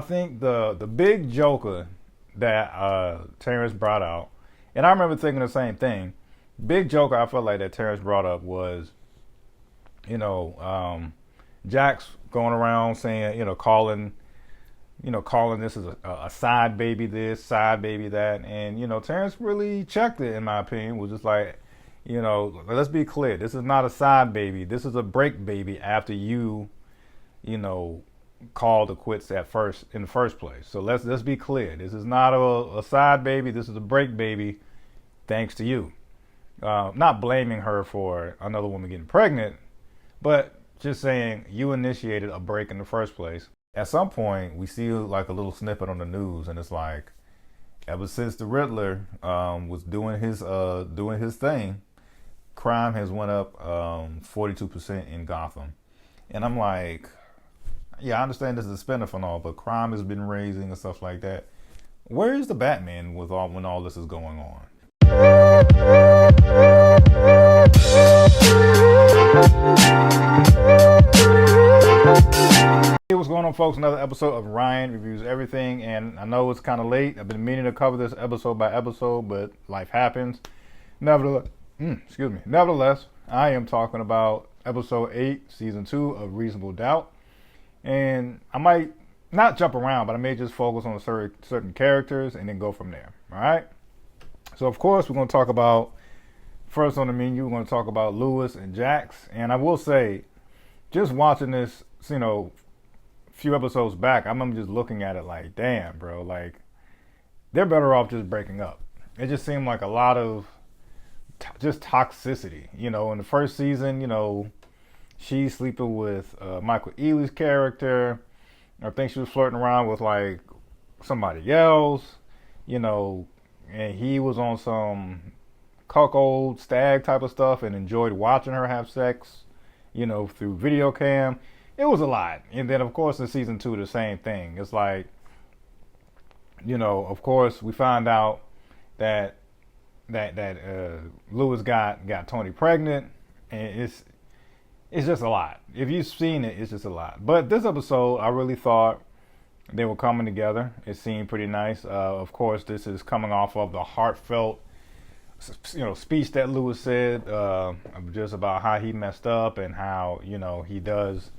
think the big joker that Terrence brought out, and I remember thinking the same thing. Big joker I felt like that Terrence brought up was, Jax going around saying, calling this as a side baby this, side baby that. And, Terrence really checked it, in my opinion, was just like, let's be clear. This is not a side baby. This is a break baby after you, called the quits in the first place. So let's be clear. This is not a side baby. This is a break baby thanks to you. Not blaming her for another woman getting pregnant, but just saying you initiated a break in the first place. At some point, we see like a little snippet on the news, and it's like, ever since the Riddler was doing his thing, crime has went up 42% in Gotham. And I'm like, yeah, I understand this is a spinoff and all, but crime has been raising and stuff like that. Where is the Batman when all this is going on? Hey, what's going on, folks? Another episode of Ryan Reviews Everything, and I know it's kind of late. I've been meaning to cover this episode by episode, but life happens. Nevertheless, I am talking about episode 8, season 2 of Reasonable Doubt, and I might not jump around, but I may just focus on certain characters and then go from there. All right. So of course we're going to talk about, first on the menu, we're going to talk about Lewis and Jax, and I will say, just watching this, few episodes back, I remember just looking at it like, damn, bro, like, they're better off just breaking up. It just seemed like a lot of just toxicity. In the first season, she's sleeping with Michael Ealy's character. I think she was flirting around with, like, somebody else, and he was on some cuckold stag type of stuff and enjoyed watching her have sex, through video cam. It was a lot. And then, of course, in season 2, the same thing. It's like, of course, we find out that Lewis got Tony pregnant, and it's just a lot. If you've seen it, it's just a lot. But this episode, I really thought they were coming together. It seemed pretty nice. Of course, this is coming off of the heartfelt, speech that Lewis said, just about how he messed up and how, he does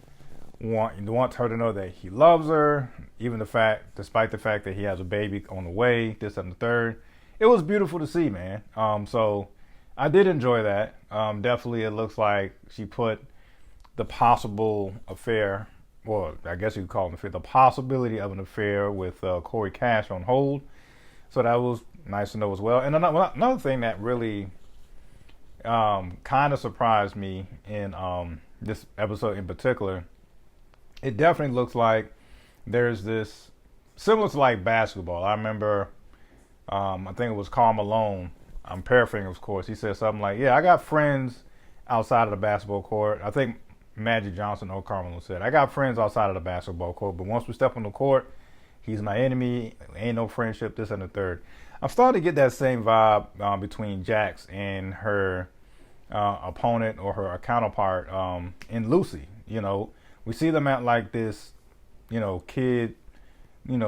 want her to know that he loves her, despite the fact that he has a baby on the way, this and the third. It was beautiful to see, man. So I did enjoy that. Definitely, it looks like she put the possible affair, or I guess you could call it an affair, the possibility of an affair with Corey Cash on hold. So that was nice to know as well. And another thing that really kind of surprised me in this episode in particular, it definitely looks like there's this, similar to like basketball. I remember, I think it was Karl Malone, I'm paraphrasing, of course, he said something like, yeah, I got friends outside of the basketball court. I think Magic Johnson or Karl Malone said, I got friends outside of the basketball court, but once we step on the court, he's my enemy, ain't no friendship, this and the third. I'm starting to get that same vibe between Jax and her opponent or her counterpart in Lucy. We see them at like this, kid,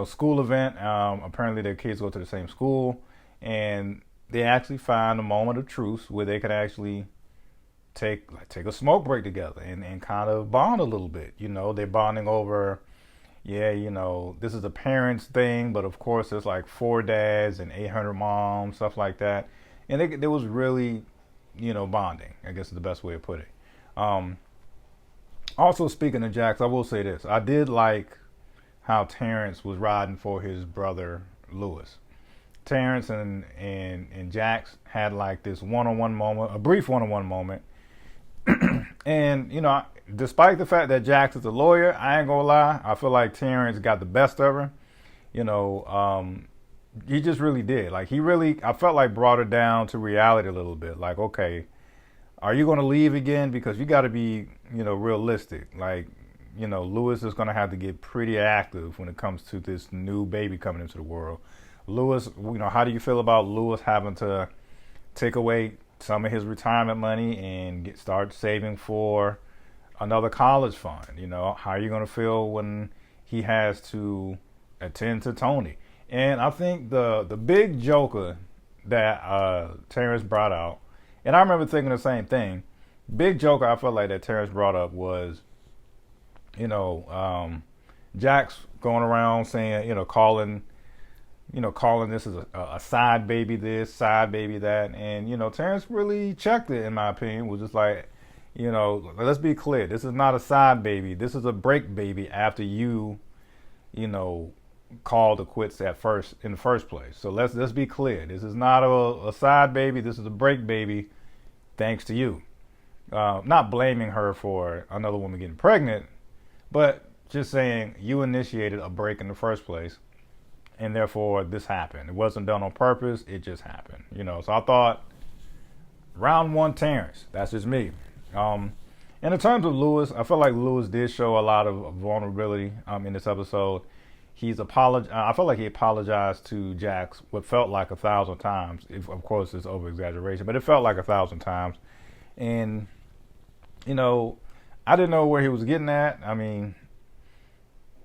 school event. Apparently their kids go to the same school, and they actually find a moment of truce where they could actually take a smoke break together and kind of bond a little bit. They're bonding over, this is a parents thing, but of course there's like 4 dads and 800 moms, stuff like that. And they was really, bonding, I guess is the best way to put it. Also, speaking of Jax, I will say this. I did like how Terrence was riding for his brother, Lewis. Terrence and Jax had like this one-on-one moment, a brief one-on-one moment. And, despite the fact that Jax is a lawyer, I ain't gonna lie, I feel like Terrence got the best of her. He just really did. Like, I felt like brought her down to reality a little bit. Like, okay, are you going to leave again? Because you got to be, realistic. Like, Lewis is going to have to get pretty active when it comes to this new baby coming into the world. Lewis, how do you feel about Lewis having to take away some of his retirement money and start saving for another college fund? How are you going to feel when he has to attend to Tony. And I think the big joker that Terrence brought out, and I remember thinking the same thing. Big joker I felt like that Terrence brought up was, you know, Jax going around saying, calling this as a side baby this, side baby that. And, Terrence really checked it, in my opinion, was just like, let's be clear. This is not a side baby. This is a break baby after you called the quits in the first place. So let's be clear. This is not a side baby. This is a break baby thanks to you. Not blaming her for another woman getting pregnant, but just saying you initiated a break in the first place, and therefore this happened. It wasn't done on purpose. It just happened. So I thought round one, Terrence. That's just me. And in terms of Lewis, I feel like Lewis did show a lot of vulnerability in this episode. I felt like he apologized to Jax what felt like 1,000 times. Of course, it's over exaggeration, but it felt like 1,000 times. And I didn't know where he was getting at. I mean,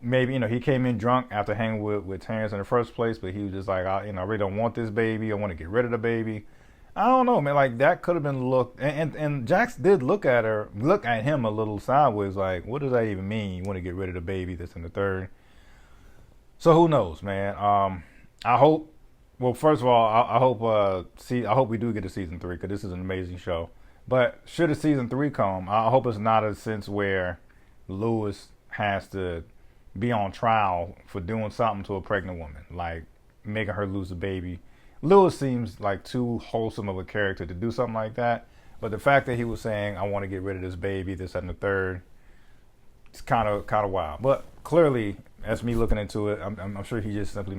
maybe he came in drunk after hanging with Terrence in the first place, but he was just like, I really don't want this baby. I want to get rid of the baby. I don't know, man. Like that could have been looked, and Jax did look at him a little sideways, like, what does that even mean? You want to get rid of the baby that's in the third? So who knows, man? I hope. Well, first of all, I hope we do get to season 3 because this is an amazing show. But should a season 3 come, I hope it's not a sense where Lewis has to be on trial for doing something to a pregnant woman, like making her lose a baby. Lewis seems like too wholesome of a character to do something like that. But the fact that he was saying, I want to get rid of this baby, this and the third, it's kind of wild. But clearly, as me looking into it, I'm sure he just simply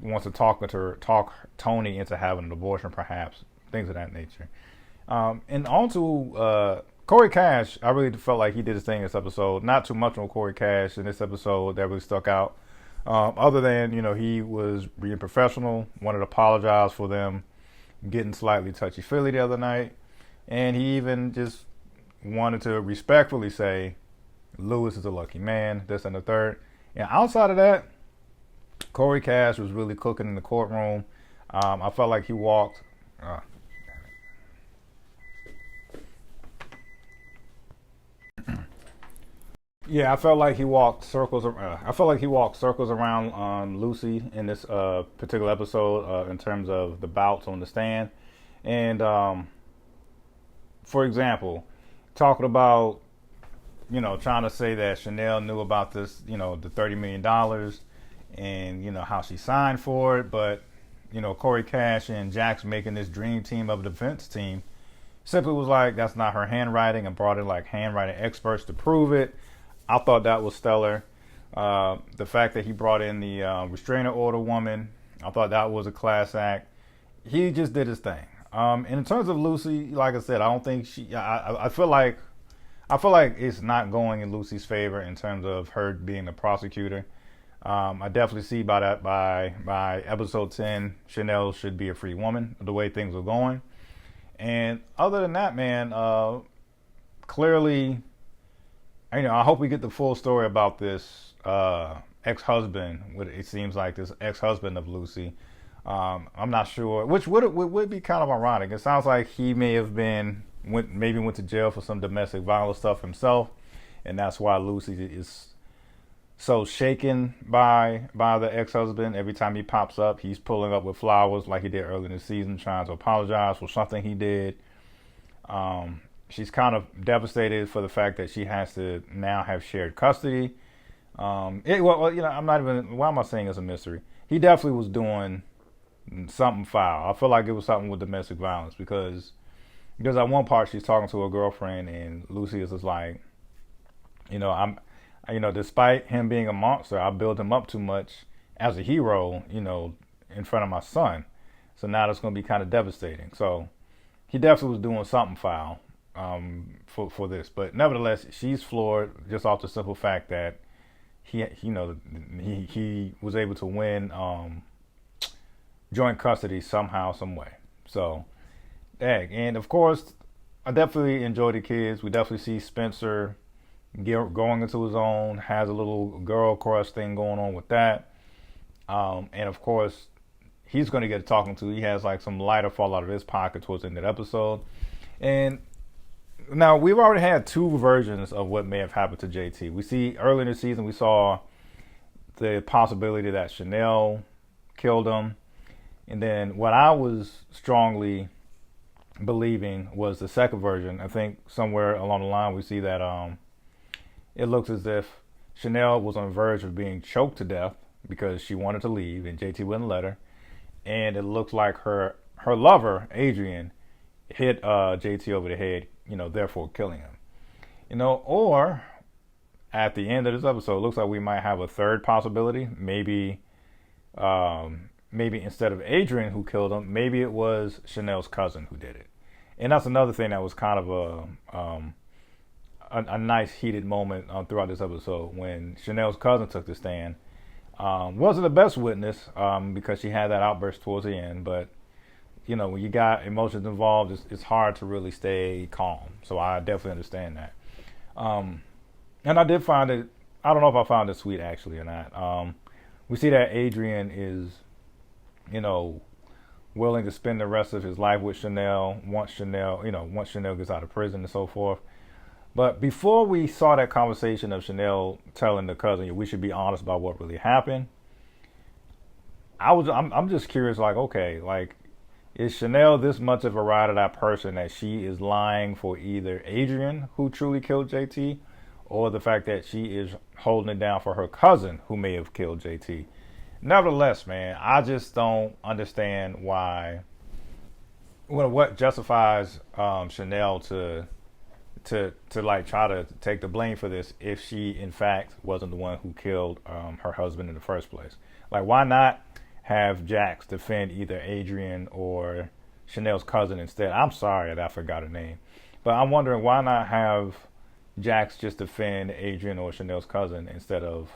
wants to talk Tony into having an abortion, perhaps, things of that nature. And on to Corey Cash. I really felt like he did his thing this episode. Not too much on Corey Cash in this episode that really stuck out. Other than, he was being professional, wanted to apologize for them getting slightly touchy-feely the other night. And he even just wanted to respectfully say, Lewis is a lucky man, this and the third. And outside of that, Corey Cash was really cooking in the courtroom. I felt like he walked... Yeah, I felt like he walked circles. Around Lucy in this particular episode in terms of the bouts on the stand, and for example, talking about trying to say that Chanel knew about this, the $30 million, and how she signed for it, but Corey Cash and Jax making this dream team of a defense team simply was like that's not her handwriting, and brought in like handwriting experts to prove it. I thought that was stellar. The fact that he brought in the restraining order woman, I thought that was a class act. He just did his thing. And in terms of Lucy, like I said, I don't think I feel like it's not going in Lucy's favor in terms of her being the prosecutor. I definitely see by episode 10, Chanel should be a free woman, the way things are going. And other than that, man, clearly, I hope we get the full story about this ex-husband. It seems like this ex-husband of Lucy. I'm not sure, which would be kind of ironic. It sounds like he may have went to jail for some domestic violence stuff himself, and that's why Lucy is so shaken by the ex-husband. Every time he pops up, he's pulling up with flowers like he did earlier in the season, trying to apologize for something he did. She's kind of devastated for the fact that she has to now have shared custody. I'm not even. Why am I saying it's a mystery? He definitely was doing something foul. I feel like it was something with domestic violence because at one part she's talking to her girlfriend and Lucy is just like, despite him being a monster, I built him up too much as a hero, in front of my son. So now that's going to be kind of devastating. So he definitely was doing something foul. For this, but nevertheless, she's floored just off the simple fact that he was able to win joint custody somehow, some way. So, and of course, I definitely enjoy the kids. We definitely see Spencer going into his own, has a little girl crush thing going on with that. And of course, he's going to get talking to. He has like some lighter fall out of his pocket towards the end of the episode. And now we've already had two versions of what may have happened to JT. We see early in the season, we saw the possibility that Chanel killed him. And then what I was strongly believing was the second version. I think somewhere along the line we see that it looks as if Chanel was on the verge of being choked to death because she wanted to leave and JT wouldn't let her. And it looks like her lover, Adrian, hit JT over the head, therefore killing him. Or at the end of this episode, it looks like we might have a third possibility. Maybe instead of Adrian who killed him, maybe it was Chanel's cousin who did it. And that's another thing that was kind of a nice heated moment throughout this episode when Chanel's cousin took the stand. Wasn't the best witness because she had that outburst towards the end, but when you got emotions involved, it's hard to really stay calm. So I definitely understand that. And I did find it, I don't know if I found it sweet actually or not. We see that Adrian is, willing to spend the rest of his life with Chanel once Chanel gets out of prison and so forth. But before we saw that conversation of Chanel telling the cousin, we should be honest about what really happened, I'm just curious, like, okay, like, is Chanel this much of a ride or die person that she is lying for either Adrian, who truly killed JT, or the fact that she is holding it down for her cousin who may have killed JT? Nevertheless, man, I just don't understand why. What justifies Chanel to like try to take the blame for this if she in fact wasn't the one who killed her husband in the first place? Like, why not have Jax defend either Adrian or Chanel's cousin instead? I'm sorry that I forgot her name, but I'm wondering why not have Jax just defend Adrian or Chanel's cousin instead of